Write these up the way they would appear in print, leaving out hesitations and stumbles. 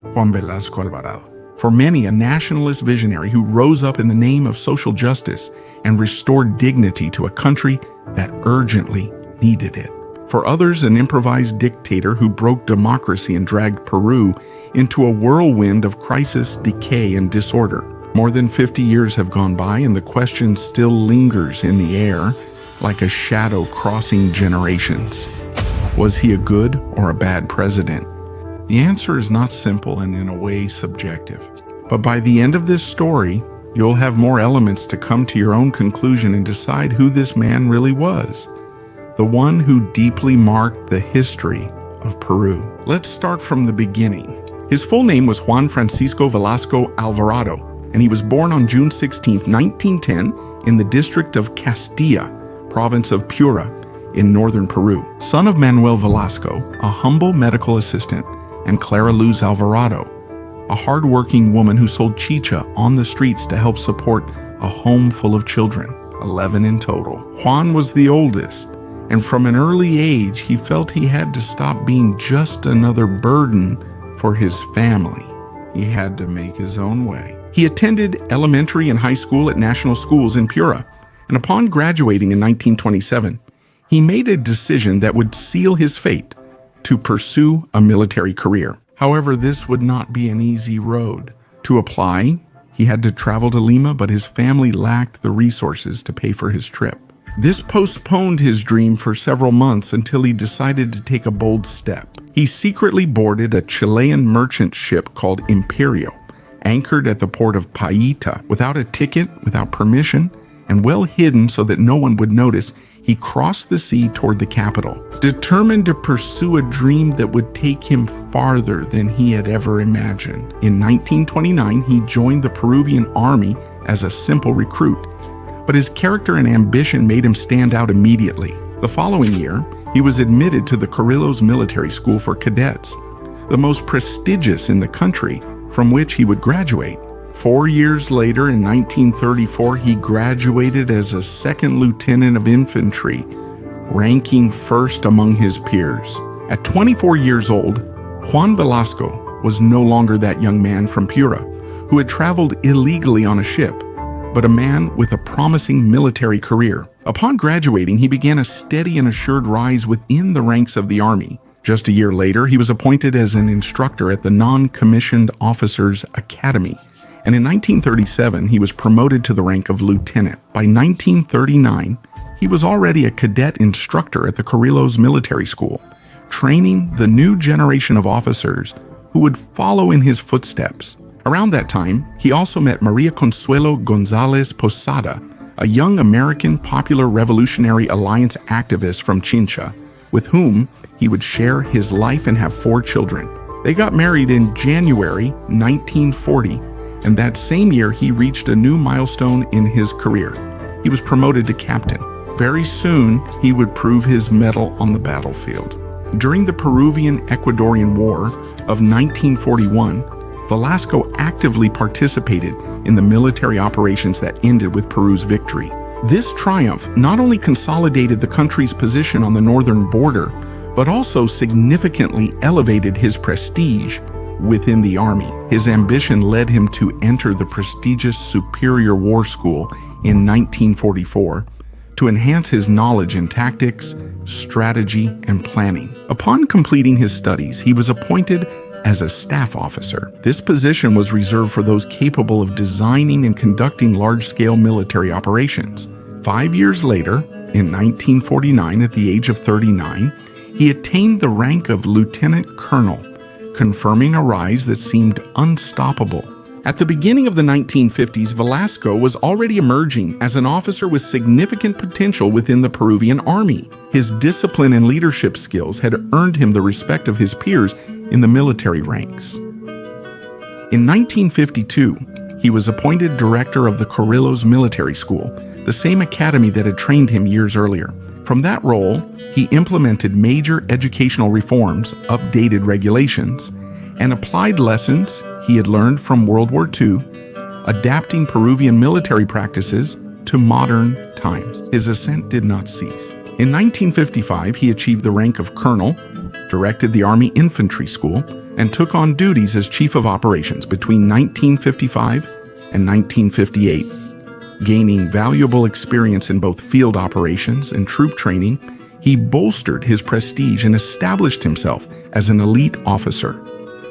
Juan Velasco Alvarado. For many, a nationalist visionary who rose up in the name of social justice and restored dignity to a country that urgently needed it. For others, an improvised dictator who broke democracy and dragged Peru into a whirlwind of crisis, decay, and disorder. More than 50 years have gone by, and the question still lingers in the air like a shadow crossing generations. Was he a good or a bad president? The answer is not simple and in a way subjective. But by the end of this story, you'll have more elements to come to your own conclusion and decide who this man really was. The one who deeply marked the history of Peru. Let's start from the beginning. His full name was Juan Francisco Velasco Alvarado, and he was born on June 16, 1910, in the district of Castilla, province of Piura, in northern Peru. Son of Manuel Velasco, a humble medical assistant, and Clara Luz Alvarado, a hard-working woman who sold chicha on the streets to help support a home full of children, 11 in total. Juan was the oldest, and from an early age, he felt he had to stop being just another burden for his family. He had to make his own way. He attended elementary and high school at national schools in Piura, and upon graduating in 1927, he made a decision that would seal his fate: to pursue a military career. However, this would not be an easy road. To apply, he had to travel to Lima, but his family lacked the resources to pay for his trip. This postponed his dream for several months until he decided to take a bold step. He secretly boarded a Chilean merchant ship called Imperio, anchored at the port of Paita. Without a ticket, without permission, and well hidden so that no one would notice, he crossed the sea toward the capital, determined to pursue a dream that would take him farther than he had ever imagined. In 1929, he joined the Peruvian army as a simple recruit, but his character and ambition made him stand out immediately. The following year, he was admitted to the Carrillo's Military School for Cadets, the most prestigious in the country, from which he would graduate. 4 years later, in 1934, he graduated as a second lieutenant of infantry, ranking first among his peers. At 24 years old, Juan Velasco was no longer that young man from Piura, who had traveled illegally on a ship, but a man with a promising military career. Upon graduating, he began a steady and assured rise within the ranks of the army. Just a year later, he was appointed as an instructor at the Non-Commissioned Officers Academy, and in 1937, he was promoted to the rank of lieutenant. By 1939, he was already a cadet instructor at the Carrillo's Military School, training the new generation of officers who would follow in his footsteps. Around that time, he also met Maria Consuelo González Posada, a young American Popular Revolutionary Alliance activist from Chincha, with whom he would share his life and have 4 children. They got married in January 1940, and that same year he reached a new milestone in his career. He was promoted to captain. Very soon, he would prove his mettle on the battlefield. During the Peruvian-Ecuadorian War of 1941, Velasco actively participated in the military operations that ended with Peru's victory. This triumph not only consolidated the country's position on the northern border, but also significantly elevated his prestige within the army. His ambition led him to enter the prestigious Superior War School in 1944 to enhance his knowledge in tactics, strategy, and planning. Upon completing his studies, he was appointed as a staff officer. This position was reserved for those capable of designing and conducting large-scale military operations. 5 years later, in 1949, at the age of 39, he attained the rank of lieutenant colonel, confirming a rise that seemed unstoppable. At the beginning of the 1950s, Velasco was already emerging as an officer with significant potential within the Peruvian army. His discipline and leadership skills had earned him the respect of his peers in the military ranks. In 1952, he was appointed director of the Carrillo's Military School, the same academy that had trained him years earlier. From that role, he implemented major educational reforms, updated regulations, and applied lessons he had learned from World War II, adapting Peruvian military practices to modern times. His ascent did not cease. In 1955, he achieved the rank of colonel, directed the Army Infantry School, and took on duties as chief of operations between 1955 and 1958. Gaining valuable experience in both field operations and troop training, he bolstered his prestige and established himself as an elite officer,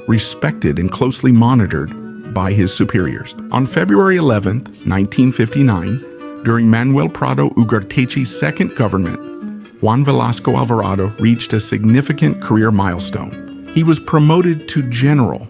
respected and closely monitored by his superiors. On February 11, 1959, during Manuel Prado Ugarteche's second government, Juan Velasco Alvarado reached a significant career milestone. He was promoted to general.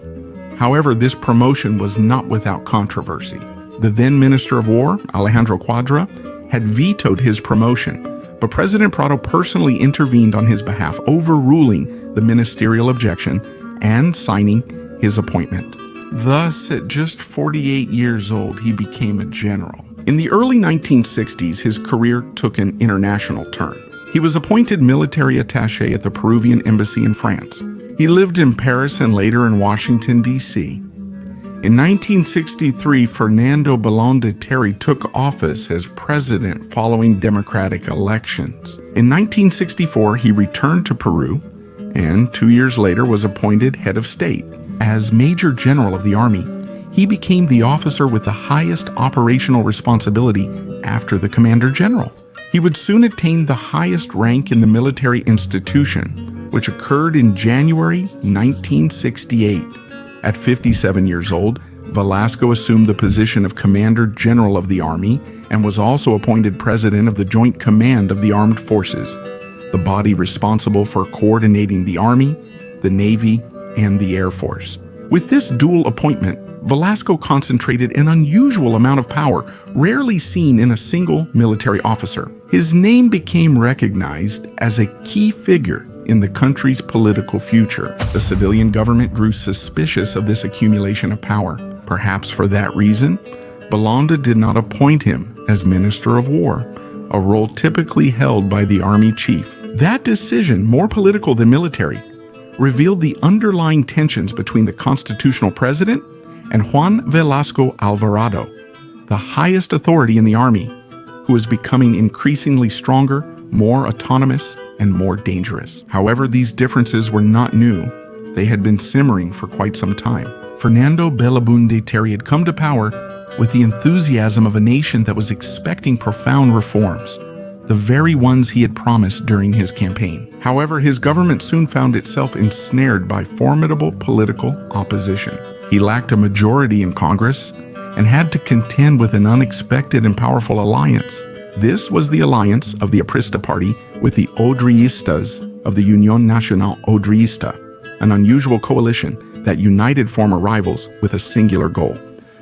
However, this promotion was not without controversy. The then Minister of War, Alejandro Quadra, had vetoed his promotion, but President Prado personally intervened on his behalf, overruling the ministerial objection and signing his appointment. Thus, at just 48 years old, he became a general. In the early 1960s, his career took an international turn. He was appointed military attaché at the Peruvian embassy in France. He lived in Paris and later in Washington, D.C. In 1963, Fernando Belaúnde de Terry took office as president following democratic elections. In 1964, he returned to Peru and 2 years later was appointed head of state. As Major General of the Army, he became the officer with the highest operational responsibility after the Commander General. He would soon attain the highest rank in the military institution, which occurred in January 1968. At 57 years old, Velasco assumed the position of Commander General of the Army and was also appointed President of the Joint Command of the Armed Forces, the body responsible for coordinating the Army, the Navy, and the Air Force. With this dual appointment, Velasco concentrated an unusual amount of power, rarely seen in a single military officer. His name became recognized as a key figure in the country's political future. The civilian government grew suspicious of this accumulation of power. Perhaps for that reason, Belaúnde did not appoint him as Minister of War, a role typically held by the Army chief. That decision, more political than military, revealed the underlying tensions between the constitutional president and Juan Velasco Alvarado, the highest authority in the army, who was becoming increasingly stronger, more autonomous, and more dangerous. However, these differences were not new. They had been simmering for quite some time. Fernando Belaúnde de Terry had come to power with the enthusiasm of a nation that was expecting profound reforms, the very ones he had promised during his campaign. However, his government soon found itself ensnared by formidable political opposition. He lacked a majority in Congress and had to contend with an unexpected and powerful alliance. This was the alliance of the Aprista party with the Odristas of the Unión Nacional Odrista, an unusual coalition that united former rivals with a singular goal: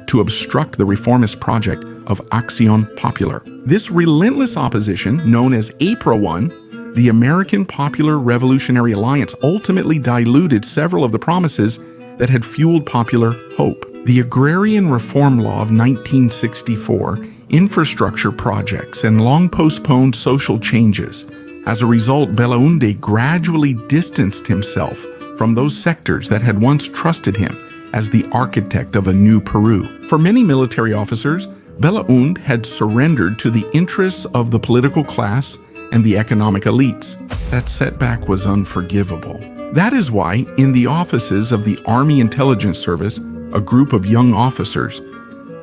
to obstruct the reformist project of Acción Popular. This relentless opposition, known as APRA-1, the American Popular Revolutionary Alliance, ultimately diluted several of the promises that had fueled popular hope. The Agrarian Reform Law of 1964, infrastructure projects, and long-postponed social changes. As a result, Belaúnde gradually distanced himself from those sectors that had once trusted him as the architect of a new Peru. For many military officers, Belaúnde had surrendered to the interests of the political class and the economic elites. That setback was unforgivable. That is why, in the offices of the Army Intelligence Service, a group of young officers,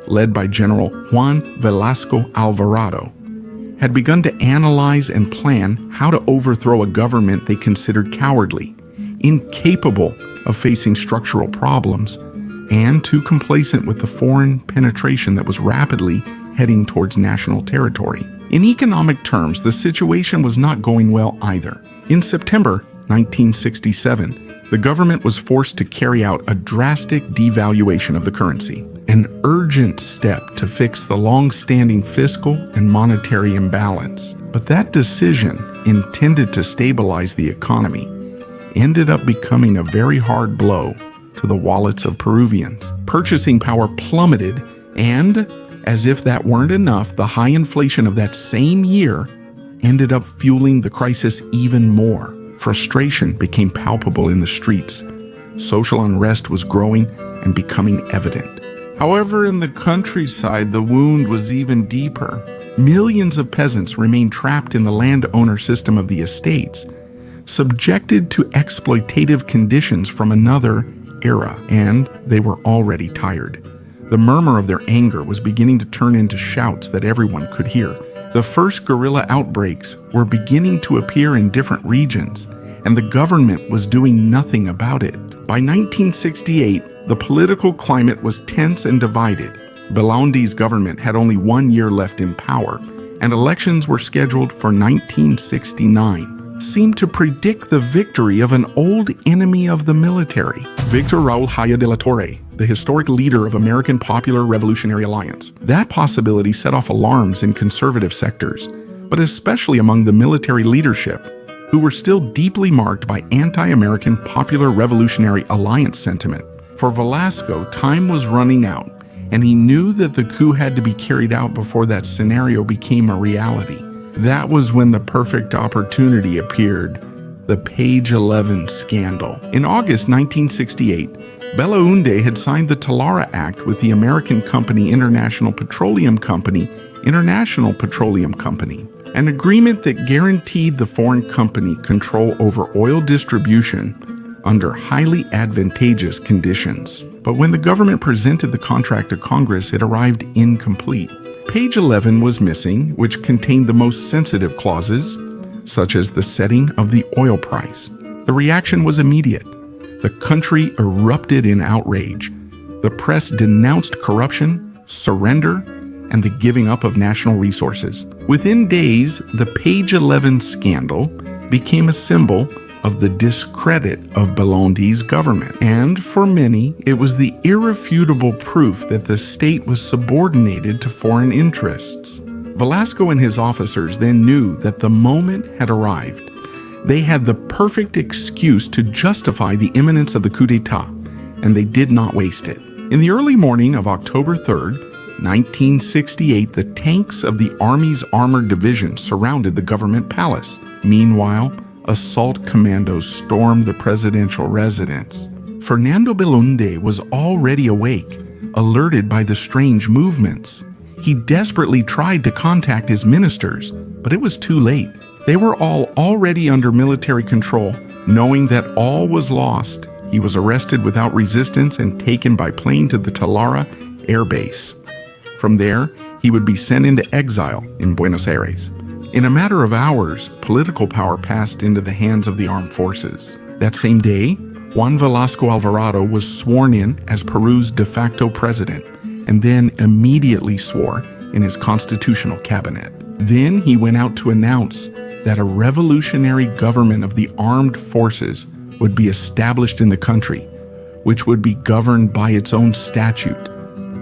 led by General Juan Velasco Alvarado, had begun to analyze and plan how to overthrow a government they considered cowardly, incapable of facing structural problems, and too complacent with the foreign penetration that was rapidly heading towards national territory. In economic terms, the situation was not going well either. In September 1967, the government was forced to carry out a drastic devaluation of the currency, an urgent step to fix the long-standing fiscal and monetary imbalance. But that decision, intended to stabilize the economy, ended up becoming a very hard blow to the wallets of Peruvians. Purchasing power plummeted, and, as if that weren't enough, the high inflation of that same year ended up fueling the crisis even more. Frustration became palpable in the streets. Social unrest was growing and becoming evident. However, in the countryside, the wound was even deeper. Millions of peasants remained trapped in the landowner system of the estates, subjected to exploitative conditions from another era, and they were already tired. The murmur of their anger was beginning to turn into shouts that everyone could hear. The first guerrilla outbreaks were beginning to appear in different regions, and the government was doing nothing about it. By 1968, the political climate was tense and divided. Belaúnde's government had only 1 year left in power, and elections were scheduled for 1969. Seemed to predict the victory of an old enemy of the military, Victor Raúl Haya de la Torre, the historic leader of American Popular Revolutionary Alliance. That possibility set off alarms in conservative sectors, but especially among the military leadership, who were still deeply marked by anti-American Popular Revolutionary Alliance sentiment. For Velasco, time was running out, and he knew that the coup had to be carried out before that scenario became a reality. That was when the perfect opportunity appeared, the Page 11 scandal. In August 1968, Belaúnde had signed the Talara Act with the American company International Petroleum Company, an agreement that guaranteed the foreign company control over oil distribution under highly advantageous conditions. But when the government presented the contract to Congress, it arrived incomplete. Page 11 was missing, which contained the most sensitive clauses, such as the setting of the oil price. The reaction was immediate. The country erupted in outrage. The press denounced corruption, surrender, and the giving up of national resources. Within days, the Page 11 scandal became a symbol of the discredit of Belaúnde's government. And for many, it was the irrefutable proof that the state was subordinated to foreign interests. Velasco and his officers then knew that the moment had arrived. They had the perfect excuse to justify the imminence of the coup d'etat, and they did not waste it. In the early morning of October 3rd, 1968, the tanks of the Army's Armored Division surrounded the government palace. Meanwhile, assault commandos stormed the presidential residence. Fernando Belaúnde was already awake, alerted by the strange movements. He desperately tried to contact his ministers, but it was too late. They were all already under military control. Knowing that all was lost, he was arrested without resistance and taken by plane to the Talara Air Base. From there, he would be sent into exile in Buenos Aires. In a matter of hours, political power passed into the hands of the armed forces. That same day, Juan Velasco Alvarado was sworn in as Peru's de facto president, and then immediately swore in his constitutional cabinet. Then he went out to announce that a revolutionary government of the armed forces would be established in the country, which would be governed by its own statute,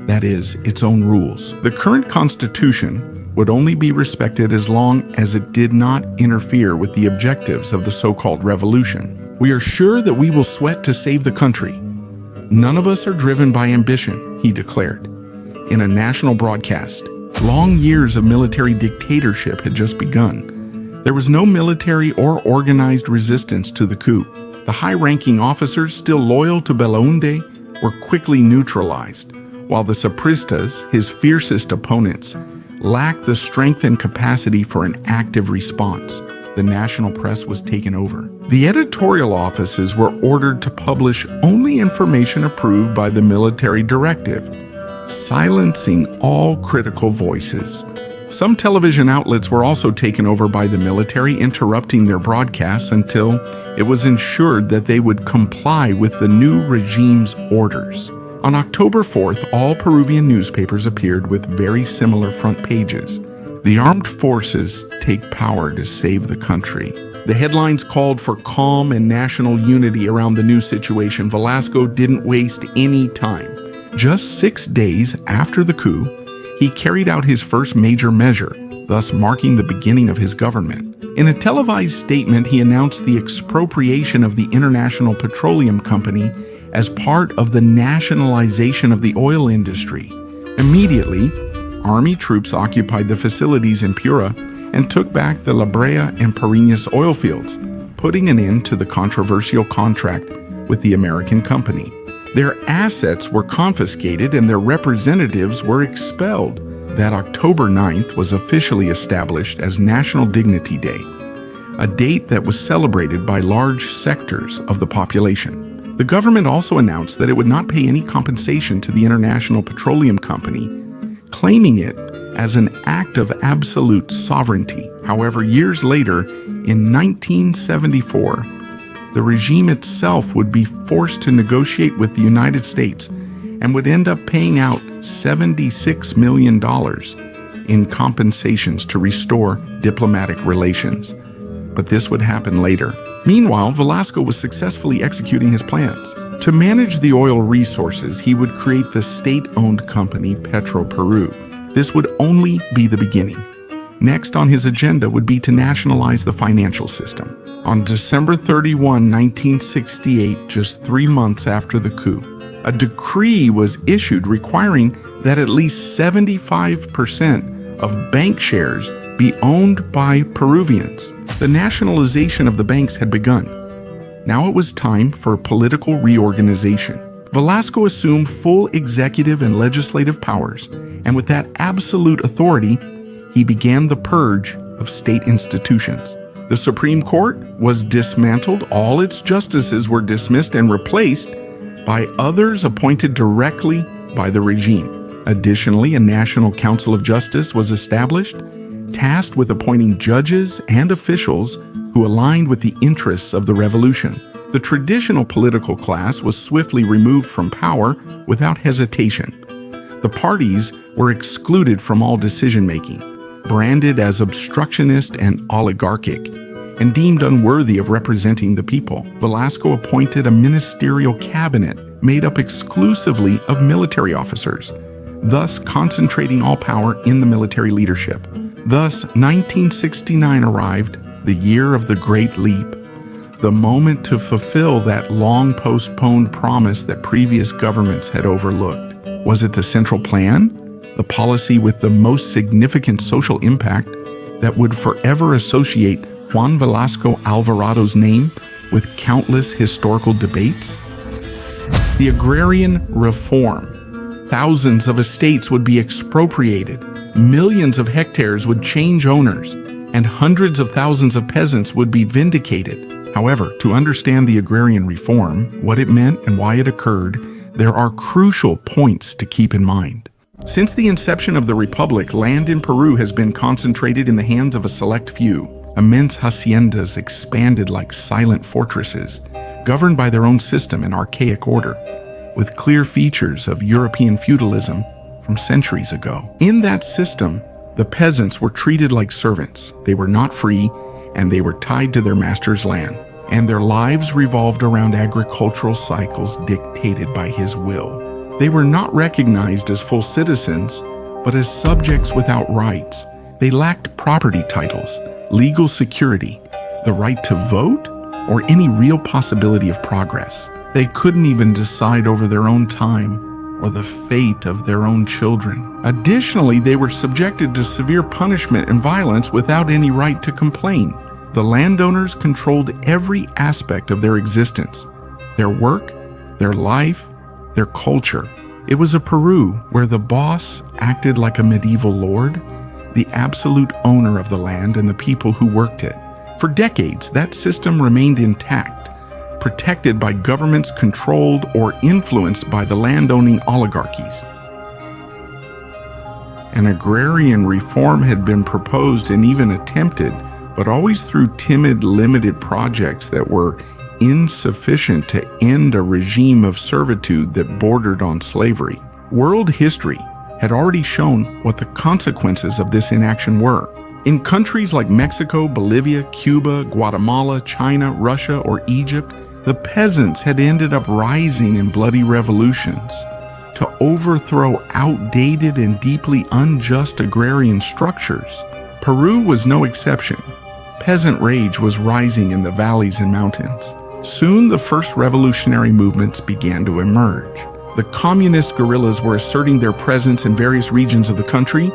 that is, its own rules. The current constitution would only be respected as long as it did not interfere with the objectives of the so-called revolution. We are sure that we will sweat to save the country. None of us are driven by ambition, he declared. In a national broadcast, long years of military dictatorship had just begun. There was no military or organized resistance to the coup. The high-ranking officers still loyal to Belaúnde were quickly neutralized, while the Sapristas, his fiercest opponents, lacked the strength and capacity for an active response. The national press was taken over. The editorial offices were ordered to publish only information approved by the military directive, silencing all critical voices. Some television outlets were also taken over by the military, interrupting their broadcasts until it was ensured that they would comply with the new regime's orders. On October 4th, all Peruvian newspapers appeared with very similar front pages. The armed forces take power to save the country. The headlines called for calm and national unity around the new situation. Velasco didn't waste any time. Just 6 days after the coup, he carried out his first major measure, thus marking the beginning of his government. In a televised statement, he announced the expropriation of the International Petroleum Company as part of the nationalization of the oil industry. Immediately, Army troops occupied the facilities in Piura and took back the La Brea and Parinas oil fields, putting an end to the controversial contract with the American company. Their assets were confiscated and their representatives were expelled. That October 9th was officially established as National Dignity Day, a date that was celebrated by large sectors of the population. The government also announced that it would not pay any compensation to the International Petroleum Company, claiming it as an act of absolute sovereignty. However, years later, in 1974, the regime itself would be forced to negotiate with the United States and would end up paying out $76 million in compensations to restore diplomatic relations. But this would happen later. Meanwhile, Velasco was successfully executing his plans. To manage the oil resources, he would create the state-owned company Peru. This would only be the beginning. Next on his agenda would be to nationalize the financial system. On December 31, 1968, just 3 months after the coup, a decree was issued requiring that at least 75% of bank shares be owned by Peruvians. The nationalization of the banks had begun. Now it was time for political reorganization. Velasco assumed full executive and legislative powers, and with that absolute authority, he began the purge of state institutions. The Supreme Court was dismantled, all its justices were dismissed and replaced by others appointed directly by the regime. Additionally, a National Council of Justice was established, tasked with appointing judges and officials who aligned with the interests of the revolution. The traditional political class was swiftly removed from power without hesitation. The parties were excluded from all decision-making, branded as obstructionist and oligarchic, and deemed unworthy of representing the people. Velasco appointed a ministerial cabinet made up exclusively of military officers, thus concentrating all power in the military leadership. Thus, 1969 arrived, the year of the Great Leap, the moment to fulfill that long-postponed promise that previous governments had overlooked. Was it the central plan, the policy with the most significant social impact that would forever associate Juan Velasco Alvarado's name with countless historical debates? The Agrarian Reform. Thousands of estates would be expropriated, millions of hectares would change owners, and hundreds of thousands of peasants would be vindicated. However, to understand the Agrarian Reform, what it meant and why it occurred, there are crucial points to keep in mind. Since the inception of the Republic, land in Peru has been concentrated in the hands of a select few. Immense haciendas expanded like silent fortresses, governed by their own system and archaic order, with clear features of European feudalism from centuries ago. In that system, the peasants were treated like servants. They were not free, and they were tied to their master's land, and their lives revolved around agricultural cycles dictated by his will. They were not recognized as full citizens, but as subjects without rights. They lacked property titles, legal security, the right to vote, or any real possibility of progress. They couldn't even decide over their own time or the fate of their own children. Additionally, they were subjected to severe punishment and violence without any right to complain. The landowners controlled every aspect of their existence, their work, their life, their culture. It was a Peru where the boss acted like a medieval lord, the absolute owner of the land and the people who worked it. For decades, that system remained intact, protected by governments controlled or influenced by the landowning oligarchies. An agrarian reform had been proposed and even attempted, but always through timid, limited projects that were insufficient to end a regime of servitude that bordered on slavery. World history had already shown what the consequences of this inaction were. In countries like Mexico, Bolivia, Cuba, Guatemala, China, Russia, or Egypt, the peasants had ended up rising in bloody revolutions to overthrow outdated and deeply unjust agrarian structures. Peru was no exception. Peasant rage was rising in the valleys and mountains. Soon the first revolutionary movements began to emerge. The communist guerrillas were asserting their presence in various regions of the country,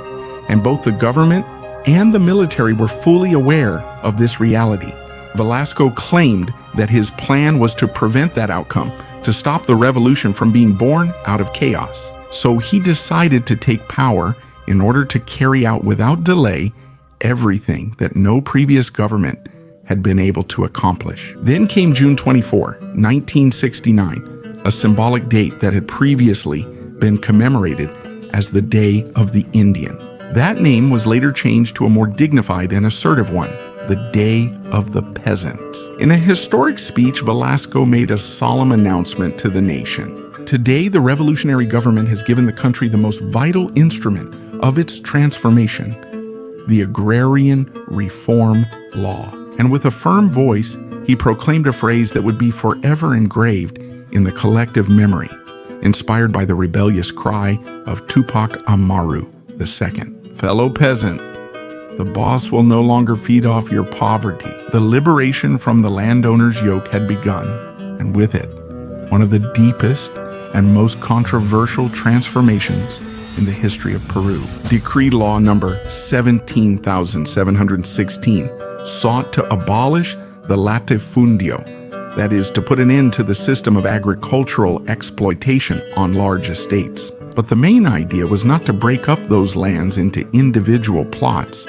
and both the government and the military were fully aware of this reality. Velasco claimed that his plan was to prevent that outcome, to stop the revolution from being born out of chaos. So he decided to take power in order to carry out without delay everything that no previous government had been able to accomplish. Then came June 24, 1969, a symbolic date that had previously been commemorated as the Day of the Indian. That name was later changed to a more dignified and assertive one, the Day of the Peasant. In a historic speech, Velasco made a solemn announcement to the nation. Today, the revolutionary government has given the country the most vital instrument of its transformation, the Agrarian Reform Law. And with a firm voice, he proclaimed a phrase that would be forever engraved in the collective memory, inspired by the rebellious cry of Tupac Amaru II. Fellow peasant, the boss will no longer feed off your poverty. The liberation from the landowner's yoke had begun, and with it, one of the deepest and most controversial transformations in the history of Peru. Decree Law number 17,716 sought to abolish the latifundio, that is, to put an end to the system of agricultural exploitation on large estates. But the main idea was not to break up those lands into individual plots,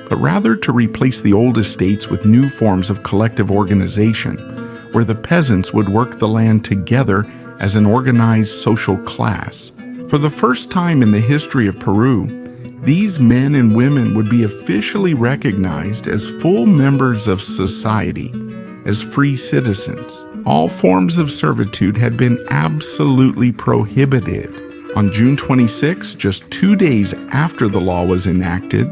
but rather to replace the old estates with new forms of collective organization, where the peasants would work the land together as an organized social class. For the first time in the history of Peru, these men and women would be officially recognized as full members of society, as free citizens. All forms of servitude had been absolutely prohibited. On June 26, just 2 days after the law was enacted,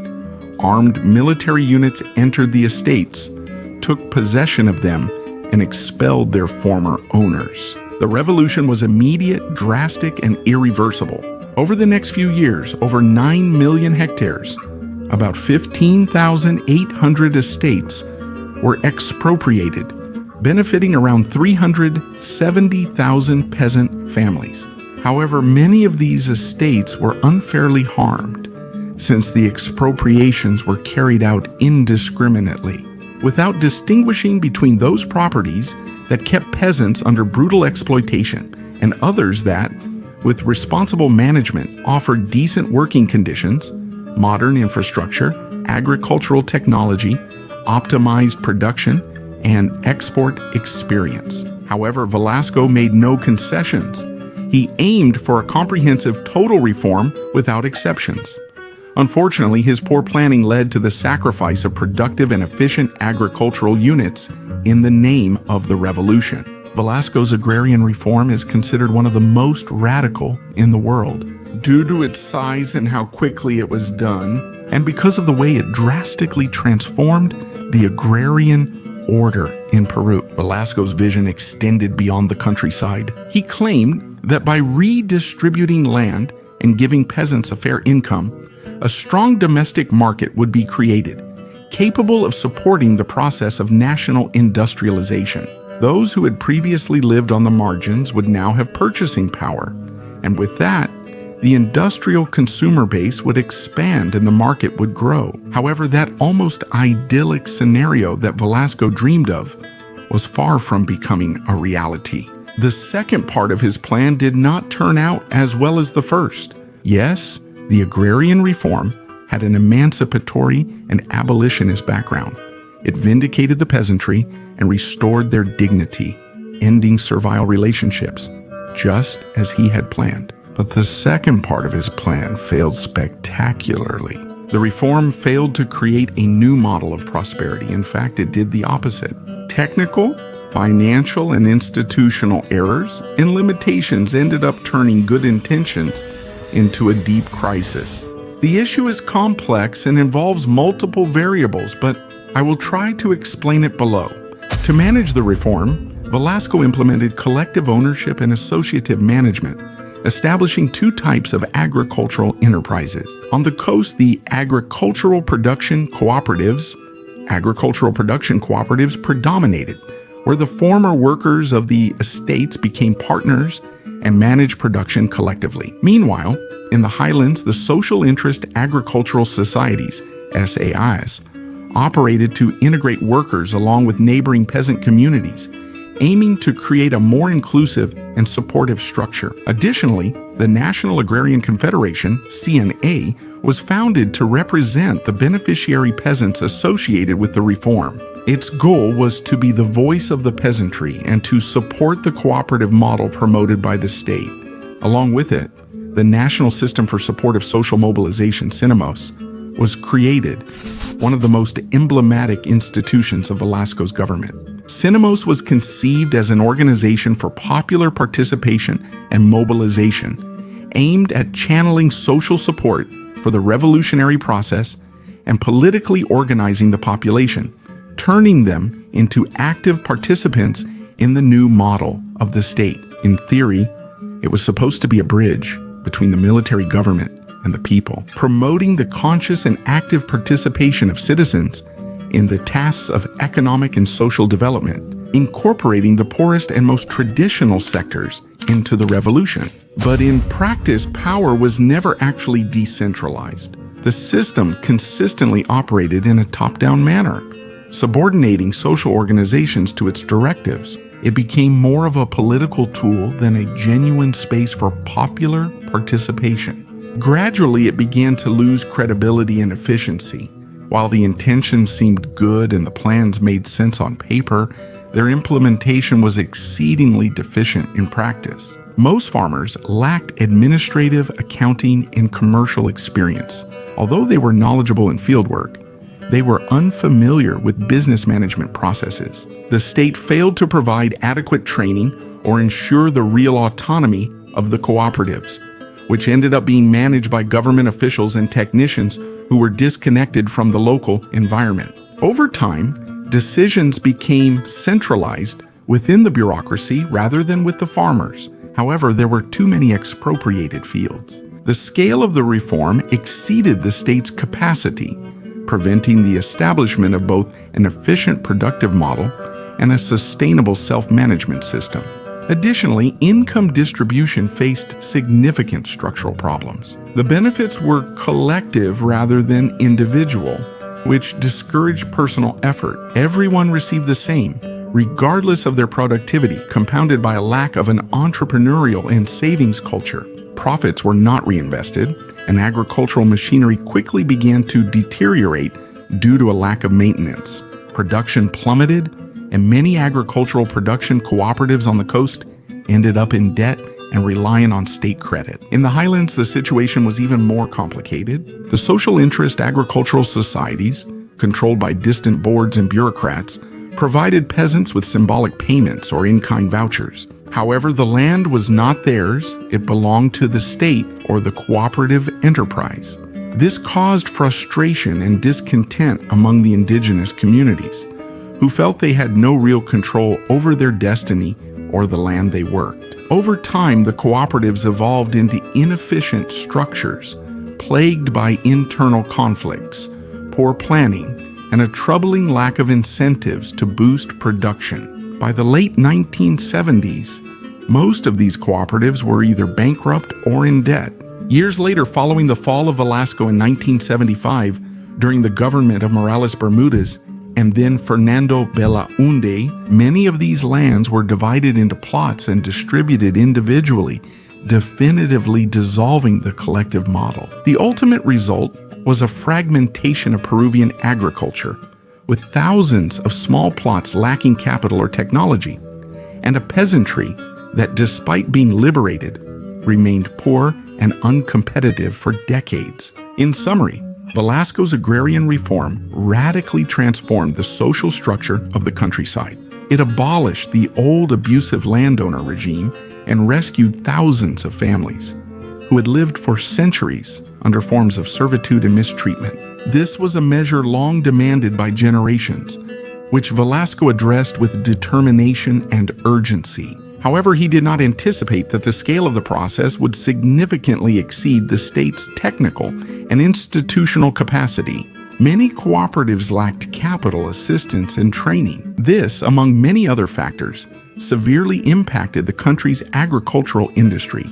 armed military units entered the estates, took possession of them, and expelled their former owners. The revolution was immediate, drastic, and irreversible. Over the next few years, over 9 million hectares, about 15,800 estates, were expropriated, benefiting around 370,000 peasant families. However, many of these estates were unfairly harmed, since the expropriations were carried out indiscriminately, without distinguishing between those properties that kept peasants under brutal exploitation and others that, with responsible management, offered decent working conditions, modern infrastructure, agricultural technology, optimized production, and export experience. However, Velasco made no concessions. He aimed for a comprehensive total reform without exceptions. Unfortunately, his poor planning led to the sacrifice of productive and efficient agricultural units in the name of the revolution. Velasco's agrarian reform is considered one of the most radical in the world. Due to its size and how quickly it was done, and because of the way it drastically transformed the agrarian order in Peru, Velasco's vision extended beyond the countryside. He claimed that by redistributing land and giving peasants a fair income, a strong domestic market would be created, capable of supporting the process of national industrialization. Those who had previously lived on the margins would now have purchasing power, and with that, the industrial consumer base would expand and the market would grow. However, that almost idyllic scenario that Velasco dreamed of was far from becoming a reality. The second part of his plan did not turn out as well as the first. Yes, the agrarian reform had an emancipatory and abolitionist background. It vindicated the peasantry and restored their dignity, ending servile relationships, just as he had planned. But the second part of his plan failed spectacularly. The reform failed to create a new model of prosperity. In fact, it did the opposite. Technical, financial, and institutional errors and limitations ended up turning good intentions into a deep crisis. The issue is complex and involves multiple variables, but I will try to explain it below. To manage the reform, Velasco implemented collective ownership and associative management, establishing two types of agricultural enterprises. On the coast, the agricultural production cooperatives predominated, where the former workers of the estates became partners and managed production collectively. Meanwhile, in the highlands, the social interest agricultural societies, SAIs, operated to integrate workers along with neighboring peasant communities, aiming to create a more inclusive and supportive structure. Additionally, the National Agrarian Confederation, CNA, was founded to represent the beneficiary peasants associated with the reform. Its goal was to be the voice of the peasantry and to support the cooperative model promoted by the state. Along with it, the National System for Support of Social Mobilization, CINAMOS, was created, one of the most emblematic institutions of Velasco's government. CINAMOS was conceived as an organization for popular participation and mobilization, aimed at channeling social support for the revolutionary process and politically organizing the population, turning them into active participants in the new model of the state. In theory, it was supposed to be a bridge between the military government and the people, promoting the conscious and active participation of citizens in the tasks of economic and social development, incorporating the poorest and most traditional sectors into the revolution. But in practice, power was never actually decentralized. The system consistently operated in a top-down manner, subordinating social organizations to its directives. It became more of a political tool than a genuine space for popular participation. Gradually, it began to lose credibility and efficiency. While the intentions seemed good and the plans made sense on paper, their implementation was exceedingly deficient in practice. Most farmers lacked administrative, accounting, and commercial experience. Although they were knowledgeable in fieldwork, they were unfamiliar with business management processes. The state failed to provide adequate training or ensure the real autonomy of the cooperatives, which ended up being managed by government officials and technicians who were disconnected from the local environment. Over time, decisions became centralized within the bureaucracy rather than with the farmers. However, there were too many expropriated fields. The scale of the reform exceeded the state's capacity, preventing the establishment of both an efficient productive model and a sustainable self-management system. Additionally, income distribution faced significant structural problems. The benefits were collective rather than individual, which discouraged personal effort. Everyone received the same, regardless of their productivity, compounded by a lack of an entrepreneurial and savings culture. Profits were not reinvested, and agricultural machinery quickly began to deteriorate due to a lack of maintenance. Production plummeted, and many agricultural production cooperatives on the coast ended up in debt and reliant on state credit. In the highlands, the situation was even more complicated. The social interest agricultural societies, controlled by distant boards and bureaucrats, provided peasants with symbolic payments or in-kind vouchers. However, the land was not theirs, it belonged to the state or the cooperative enterprise. This caused frustration and discontent among the indigenous communities, who felt they had no real control over their destiny or the land they worked. Over time, the cooperatives evolved into inefficient structures, plagued by internal conflicts, poor planning, and a troubling lack of incentives to boost production. By the late 1970s, most of these cooperatives were either bankrupt or in debt. Years later, following the fall of Velasco in 1975, during the government of Morales Bermudez, and then Fernando Belaunde, many of these lands were divided into plots and distributed individually, definitively dissolving the collective model. The ultimate result was a fragmentation of Peruvian agriculture, with thousands of small plots lacking capital or technology, and a peasantry that, despite being liberated, remained poor and uncompetitive for decades. In summary, Velasco's agrarian reform radically transformed the social structure of the countryside. It abolished the old abusive landowner regime and rescued thousands of families who had lived for centuries under forms of servitude and mistreatment. This was a measure long demanded by generations, which Velasco addressed with determination and urgency. However, he did not anticipate that the scale of the process would significantly exceed the state's technical and institutional capacity. Many cooperatives lacked capital, assistance, and training. This, among many other factors, severely impacted the country's agricultural industry.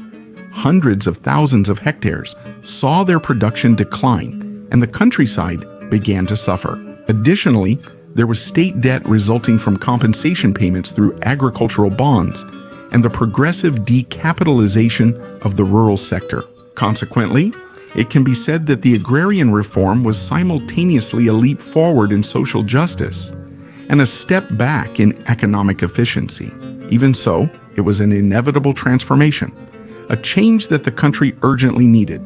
Hundreds of thousands of hectares saw their production decline, and the countryside began to suffer. Additionally, there was state debt resulting from compensation payments through agricultural bonds and the progressive decapitalization of the rural sector. Consequently, it can be said that the agrarian reform was simultaneously a leap forward in social justice and a step back in economic efficiency. Even so, it was an inevitable transformation, a change that the country urgently needed,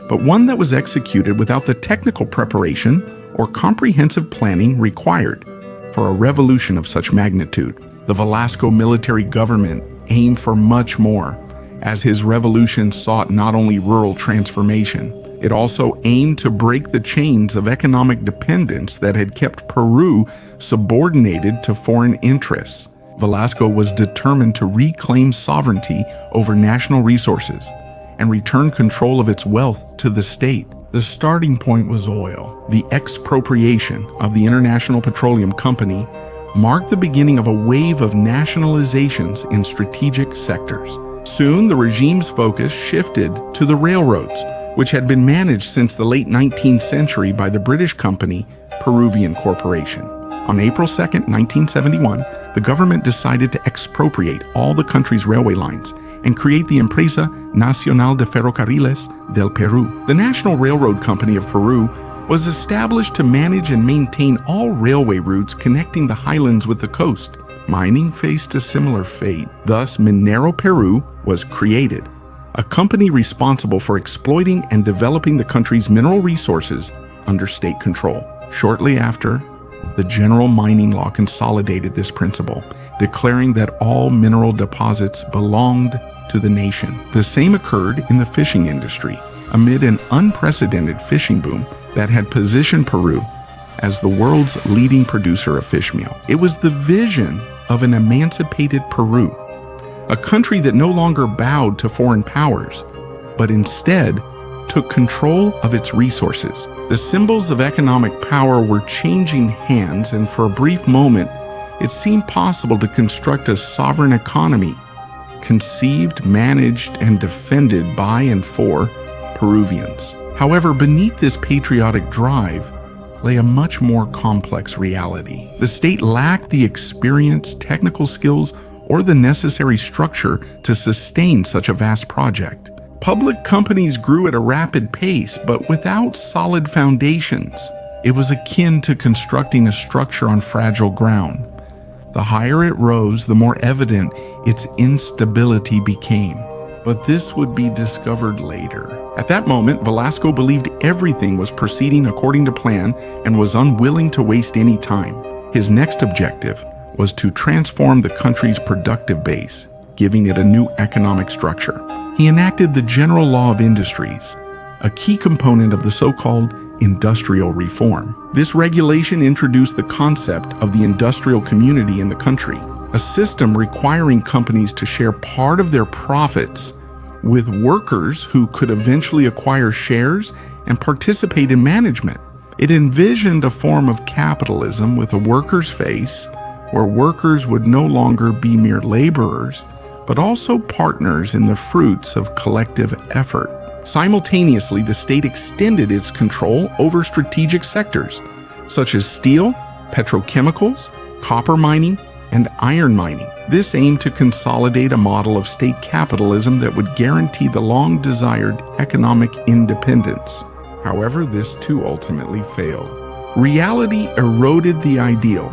but one that was executed without the technical preparation or comprehensive planning required for a revolution of such magnitude. The Velasco military government aimed for much more, as his revolution sought not only rural transformation, it also aimed to break the chains of economic dependence that had kept Peru subordinated to foreign interests. Velasco was determined to reclaim sovereignty over national resources and return control of its wealth to the state. The starting point was oil. The expropriation of the International Petroleum Company marked the beginning of a wave of nationalizations in strategic sectors. Soon, the regime's focus shifted to the railroads, which had been managed since the late 19th century by the British company Peruvian Corporation. On April 2, 1971, the government decided to expropriate all the country's railway lines and create the Empresa Nacional de Ferrocarriles del Perú. The National Railroad Company of Peru was established to manage and maintain all railway routes connecting the highlands with the coast. Mining faced a similar fate. Thus, Minero Peru was created, a company responsible for exploiting and developing the country's mineral resources under state control. Shortly after, the General Mining Law consolidated this principle, declaring that all mineral deposits belonged to the nation. The same occurred in the fishing industry, amid an unprecedented fishing boom that had positioned Peru as the world's leading producer of fish meal. It was the vision of an emancipated Peru, a country that no longer bowed to foreign powers, but instead took control of its resources. The symbols of economic power were changing hands, and for a brief moment, it seemed possible to construct a sovereign economy, conceived, managed, and defended by and for Peruvians. However, beneath this patriotic drive lay a much more complex reality. The state lacked the experience, technical skills, or the necessary structure to sustain such a vast project. Public companies grew at a rapid pace, but without solid foundations. It was akin to constructing a structure on fragile ground. The higher it rose, the more evident its instability became. But this would be discovered later. At that moment, Velasco believed everything was proceeding according to plan and was unwilling to waste any time. His next objective was to transform the country's productive base, giving it a new economic structure. He enacted the General Law of Industries, a key component of the so-called industrial reform. This regulation introduced the concept of the industrial community in the country, a system requiring companies to share part of their profits with workers who could eventually acquire shares and participate in management. It envisioned a form of capitalism with a worker's face, where workers would no longer be mere laborers, but also partners in the fruits of collective effort. Simultaneously, the state extended its control over strategic sectors, such as steel, petrochemicals, copper mining, and iron mining. This aimed to consolidate a model of state capitalism that would guarantee the long-desired economic independence. However, this too ultimately failed. Reality eroded the ideal.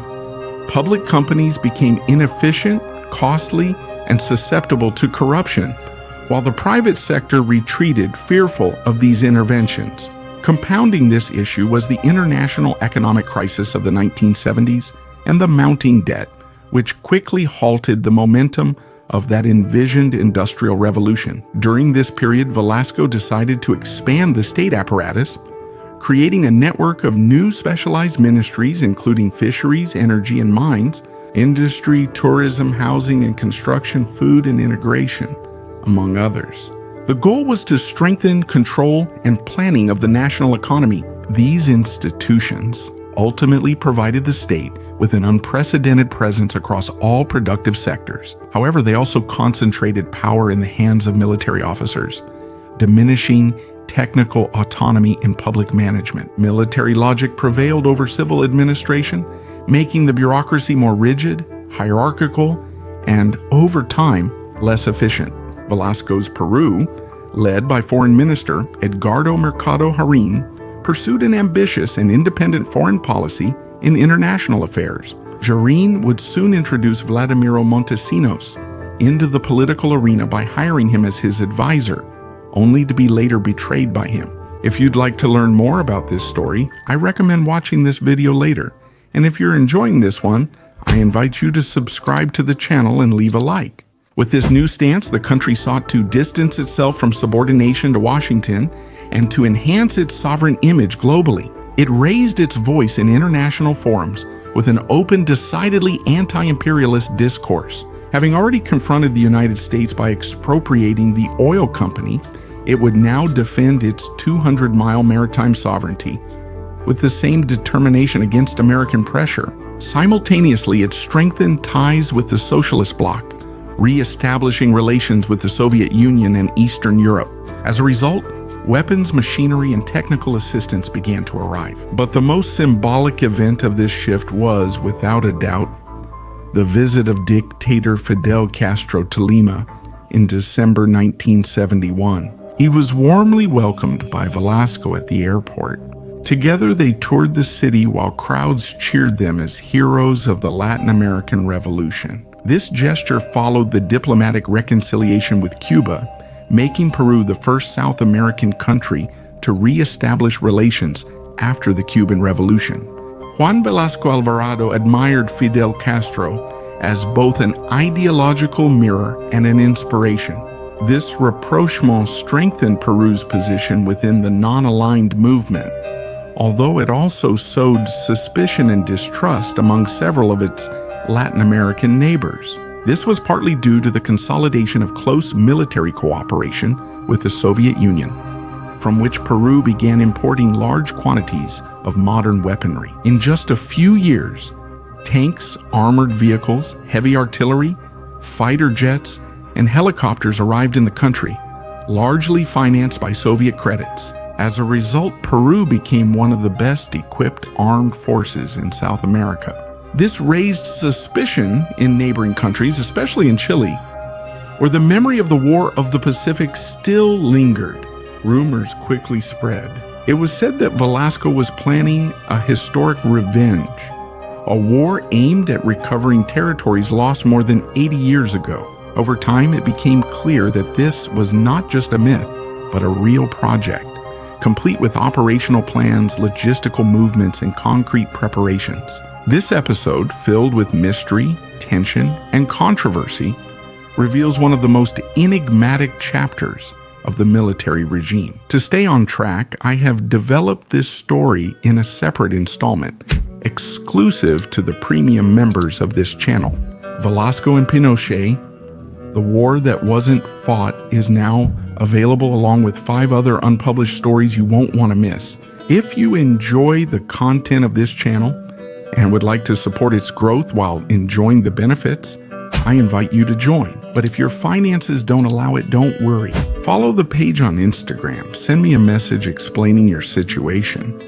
Public companies became inefficient, costly, and susceptible to corruption, while the private sector retreated, fearful of these interventions. Compounding this issue was the international economic crisis of the 1970s and the mounting debt, which quickly halted the momentum of that envisioned industrial revolution. During this period, Velasco decided to expand the state apparatus, creating a network of new specialized ministries including fisheries, energy and mines, industry, tourism, housing and construction, food and integration, among others. The goal was to strengthen control and planning of the national economy. These institutions ultimately provided the state with an unprecedented presence across all productive sectors. However, they also concentrated power in the hands of military officers, diminishing technical autonomy in public management. Military logic prevailed over civil administration, making the bureaucracy more rigid, hierarchical, and, over time, less efficient. Velasco's Peru, led by Foreign Minister Edgardo Mercado Harín, pursued an ambitious and independent foreign policy in international affairs, Jarrín would soon introduce Vladimiro Montesinos into the political arena by hiring him as his advisor, only to be later betrayed by him. If you'd like to learn more about this story, I recommend watching this video later. And if you're enjoying this one, I invite you to subscribe to the channel and leave a like. With this new stance, the country sought to distance itself from subordination to Washington and to enhance its sovereign image globally. It raised its voice in international forums with an open, decidedly anti-imperialist discourse. Having already confronted the United States by expropriating the oil company, it would now defend its 200-mile maritime sovereignty with the same determination against American pressure. Simultaneously, it strengthened ties with the socialist bloc, re-establishing relations with the Soviet Union and Eastern Europe. As a result, weapons, machinery, and technical assistance began to arrive. But the most symbolic event of this shift was, without a doubt, the visit of dictator Fidel Castro to Lima in December 1971. He was warmly welcomed by Velasco at the airport. Together, they toured the city while crowds cheered them as heroes of the Latin American Revolution. This gesture followed the diplomatic reconciliation with Cuba, making Peru the first South American country to re-establish relations after the Cuban Revolution. Juan Velasco Alvarado admired Fidel Castro as both an ideological mirror and an inspiration. This rapprochement strengthened Peru's position within the non-aligned movement, although it also sowed suspicion and distrust among several of its Latin American neighbors. This was partly due to the consolidation of close military cooperation with the Soviet Union, from which Peru began importing large quantities of modern weaponry. In just a few years, tanks, armored vehicles, heavy artillery, fighter jets, and helicopters arrived in the country, largely financed by Soviet credits. As a result, Peru became one of the best equipped armed forces in South America. This raised suspicion in neighboring countries, especially in Chile, where the memory of the War of the Pacific still lingered. Rumors quickly spread. It was said that Velasco was planning a historic revenge, a war aimed at recovering territories lost more than 80 years ago. Over time, it became clear that this was not just a myth, but a real project, complete with operational plans, logistical movements, and concrete preparations. This episode, filled with mystery, tension, and controversy, reveals one of the most enigmatic chapters of the military regime. To stay on track, I have developed this story in a separate installment, exclusive to the premium members of this channel. Velasco and Pinochet, The War That Wasn't Fought, is now available along with 5 other unpublished stories you won't want to miss. If you enjoy the content of this channel and would like to support its growth while enjoying the benefits, I invite you to join. But if your finances don't allow it, don't worry. Follow the page on Instagram, send me a message explaining your situation,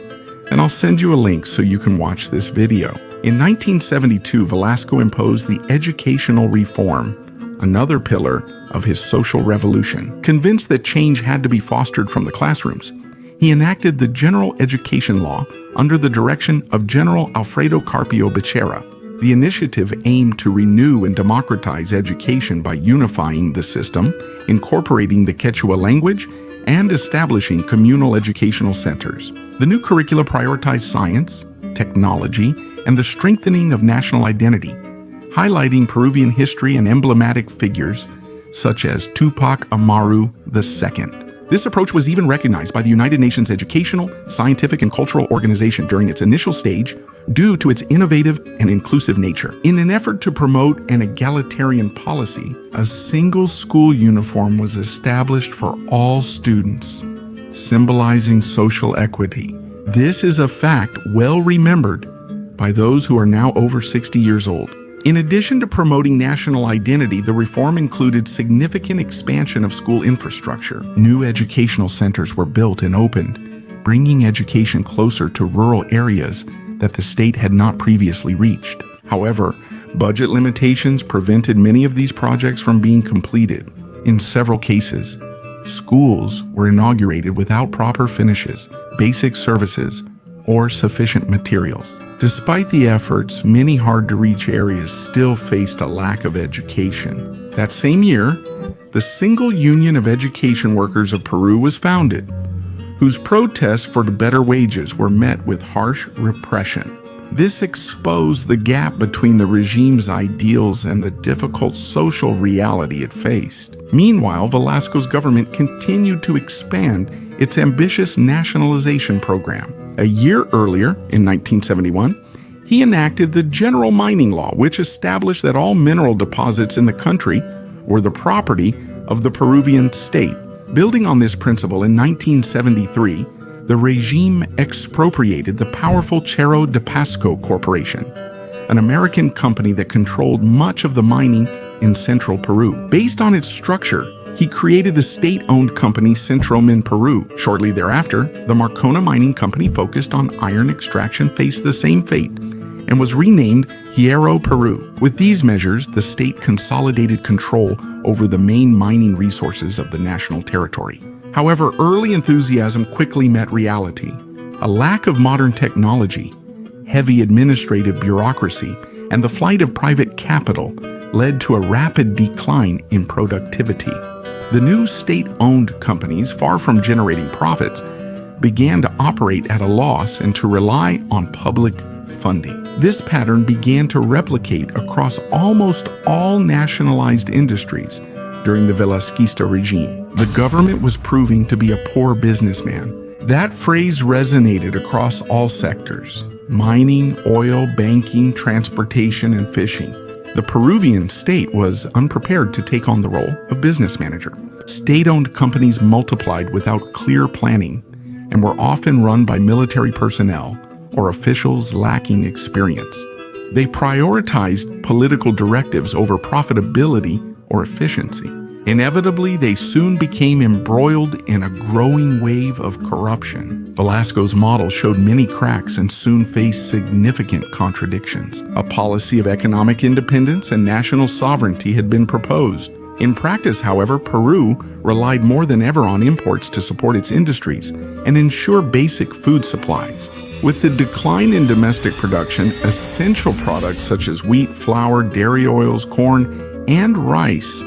and I'll send you a link so you can watch this video. In 1972, Velasco imposed the educational reform, another pillar of his social revolution. Convinced that change had to be fostered from the classrooms, he enacted the General Education Law under the direction of General Alfredo Carpio Becerra. The initiative aimed to renew and democratize education by unifying the system, incorporating the Quechua language, and establishing communal educational centers. The new curricula prioritized science, technology, and the strengthening of national identity, highlighting Peruvian history and emblematic figures such as Tupac Amaru II. This approach was even recognized by the United Nations Educational, Scientific, and Cultural Organization during its initial stage due to its innovative and inclusive nature. In an effort to promote an egalitarian policy, a single school uniform was established for all students, symbolizing social equity. This is a fact well remembered by those who are now over 60 years old. In addition to promoting national identity, the reform included significant expansion of school infrastructure. New educational centers were built and opened, bringing education closer to rural areas that the state had not previously reached. However, budget limitations prevented many of these projects from being completed. In several cases, schools were inaugurated without proper finishes, basic services, or sufficient materials. Despite the efforts, many hard-to-reach areas still faced a lack of education. That same year, the Single Union of Education Workers of Peru was founded, whose protests for better wages were met with harsh repression. This exposed the gap between the regime's ideals and the difficult social reality it faced. Meanwhile, Velasco's government continued to expand its ambitious nationalization program. A year earlier, in 1971, he enacted the General Mining Law, which established that all mineral deposits in the country were the property of the Peruvian state. Building on this principle, in 1973, the regime expropriated the powerful Cerro de Pasco Corporation, an American company that controlled much of the mining in central Peru. Based on its structure, he created the state-owned company Centromin Peru. Shortly thereafter, the Marcona Mining Company, focused on iron extraction, faced the same fate and was renamed Hierro Peru. With these measures, the state consolidated control over the main mining resources of the national territory. However, early enthusiasm quickly met reality. A lack of modern technology, heavy administrative bureaucracy, and the flight of private capital led to a rapid decline in productivity. The new state-owned companies, far from generating profits, began to operate at a loss and to rely on public funding. This pattern began to replicate across almost all nationalized industries during the Velasquista regime. The government was proving to be a poor businessman. That phrase resonated across all sectors: mining, oil, banking, transportation, and fishing. The Peruvian state was unprepared to take on the role of business manager. State-owned companies multiplied without clear planning and were often run by military personnel or officials lacking experience. They prioritized political directives over profitability or efficiency. Inevitably, they soon became embroiled in a growing wave of corruption. Velasco's model showed many cracks and soon faced significant contradictions. A policy of economic independence and national sovereignty had been proposed. In practice, however, Peru relied more than ever on imports to support its industries and ensure basic food supplies. With the decline in domestic production, essential products such as wheat, flour, dairy oils, corn, and rice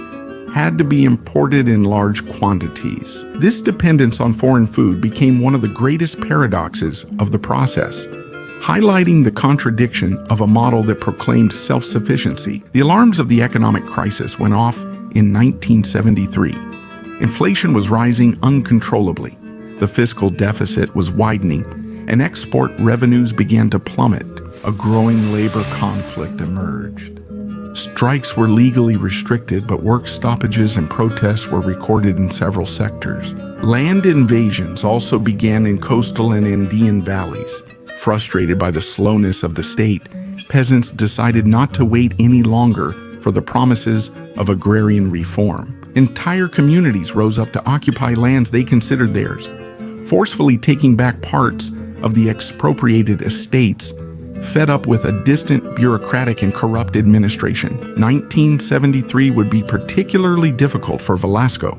had to be imported in large quantities. This dependence on foreign food became one of the greatest paradoxes of the process, highlighting the contradiction of a model that proclaimed self-sufficiency. The alarms of the economic crisis went off in 1973. Inflation was rising uncontrollably. The fiscal deficit was widening, and export revenues began to plummet. A growing labor conflict emerged. Strikes were legally restricted, but work stoppages and protests were recorded in several sectors. Land invasions also began in coastal and Andean valleys. Frustrated by the slowness of the state, peasants decided not to wait any longer for the promises of agrarian reform. Entire communities rose up to occupy lands they considered theirs, forcefully taking back parts of the expropriated estates. Fed up with a distant, bureaucratic, and corrupt administration, 1973 would be particularly difficult for Velasco,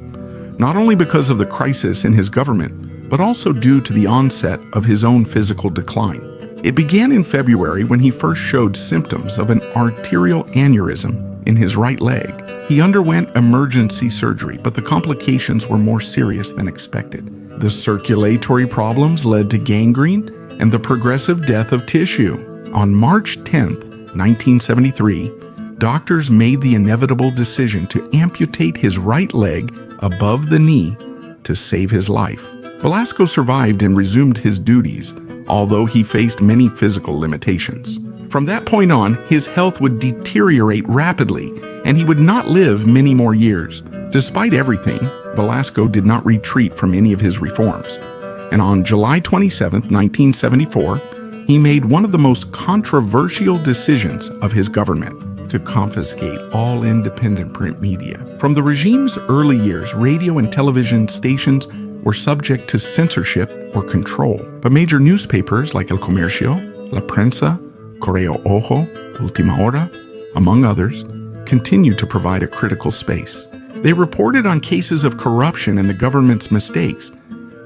not only because of the crisis in his government, but also due to the onset of his own physical decline. It began in February when he first showed symptoms of an arterial aneurysm in his right leg. He underwent emergency surgery, but the complications were more serious than expected. The circulatory problems led to gangrene and the progressive death of tissue. On March 10, 1973, doctors made the inevitable decision to amputate his right leg above the knee to save his life. Velasco survived and resumed his duties, although he faced many physical limitations. From that point on, his health would deteriorate rapidly, and he would not live many more years. Despite everything, Velasco did not retreat from any of his reforms. And on July 27, 1974, he made one of the most controversial decisions of his government: to confiscate all independent print media. From the regime's early years, radio and television stations were subject to censorship or control, but major newspapers like El Comercio, La Prensa, Correo Ojo, Última Hora, among others, continued to provide a critical space. They reported on cases of corruption and the government's mistakes,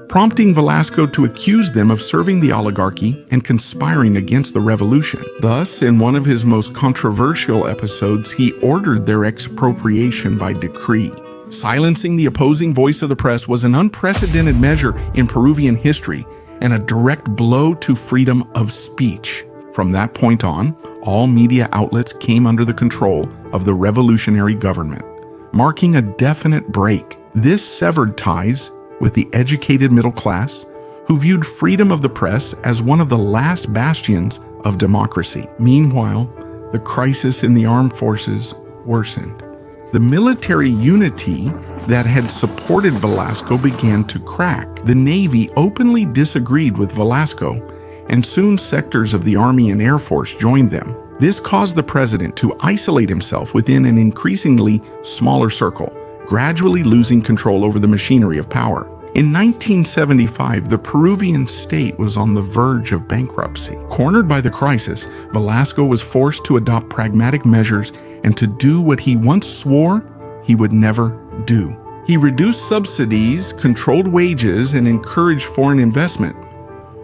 prompting Velasco to accuse them of serving the oligarchy and conspiring against the revolution. Thus, in one of his most controversial episodes, he ordered their expropriation by decree. Silencing the opposing voice of the press was an unprecedented measure in Peruvian history and a direct blow to freedom of speech. From that point on, all media outlets came under the control of the revolutionary government, marking a definite break. This severed ties with the educated middle class, who viewed freedom of the press as one of the last bastions of democracy. Meanwhile, the crisis in the armed forces worsened. The military unity that had supported Velasco began to crack. The Navy openly disagreed with Velasco, and soon sectors of the Army and Air Force joined them. This caused the president to isolate himself within an increasingly smaller circle, gradually losing control over the machinery of power. In 1975, the Peruvian state was on the verge of bankruptcy. Cornered by the crisis, Velasco was forced to adopt pragmatic measures and to do what he once swore he would never do. He reduced subsidies, controlled wages, and encouraged foreign investment,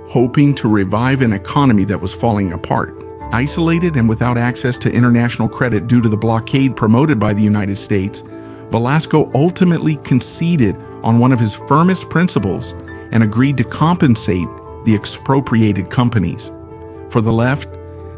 hoping to revive an economy that was falling apart. Isolated and without access to international credit due to the blockade promoted by the United States, Velasco ultimately conceded on one of his firmest principles and agreed to compensate the expropriated companies. For the left,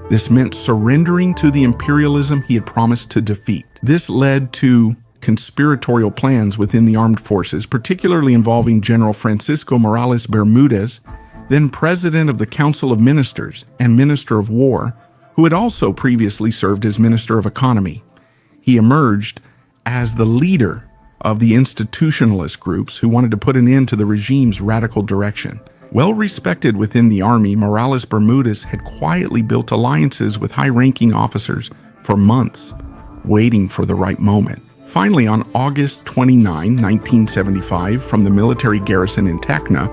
this meant surrendering to the imperialism he had promised to defeat. This led to conspiratorial plans within the armed forces, particularly involving General Francisco Morales Bermudez, then president of the Council of Ministers and Minister of War, who had also previously served as Minister of Economy. He emerged as the leader of the institutionalist groups who wanted to put an end to the regime's radical direction. Well respected within the army, Morales Bermudez had quietly built alliances with high-ranking officers for months, waiting for the right moment. Finally, on August 29, 1975, from the military garrison in Tacna,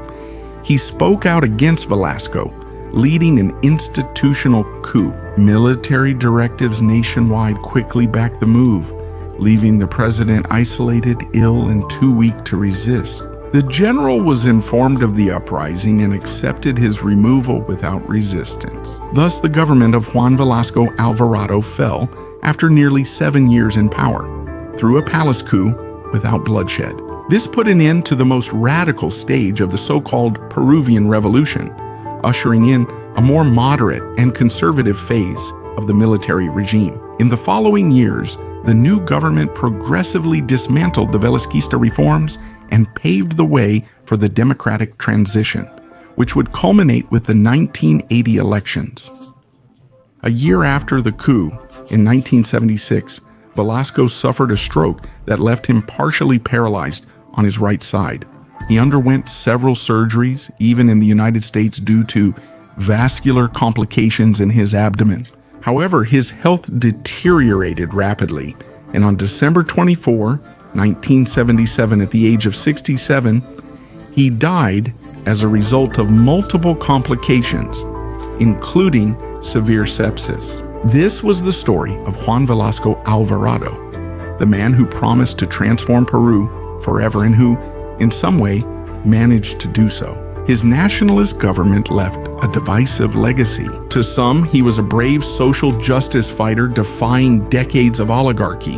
he spoke out against Velasco, leading an institutional coup. Military directives nationwide quickly backed the move, leaving the president isolated, ill, and too weak to resist. The general was informed of the uprising and accepted his removal without resistance. Thus, the government of Juan Velasco Alvarado fell after nearly 7 years in power, through a palace coup without bloodshed. This put an end to the most radical stage of the so-called Peruvian Revolution, ushering in a more moderate and conservative phase of the military regime. In the following years, the new government progressively dismantled the Velasquista reforms and paved the way for the democratic transition, which would culminate with the 1980 elections. A year after the coup, in 1976, Velasco suffered a stroke that left him partially paralyzed on his right side. He underwent several surgeries, even in the United States, due to vascular complications in his abdomen. However, his health deteriorated rapidly, and on December 24, 1977, at the age of 67, he died as a result of multiple complications, including severe sepsis. This was the story of Juan Velasco Alvarado, the man who promised to transform Peru forever and who, in some way, managed to do so. His nationalist government left a divisive legacy. To some, he was a brave social justice fighter defying decades of oligarchy.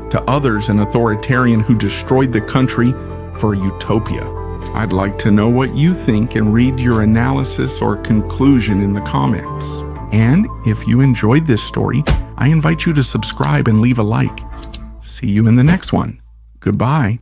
To others, an authoritarian who destroyed the country for a utopia. I'd like to know what you think and read your analysis or conclusion in the comments. And if you enjoyed this story, I invite you to subscribe and leave a like. See you in the next one. Goodbye.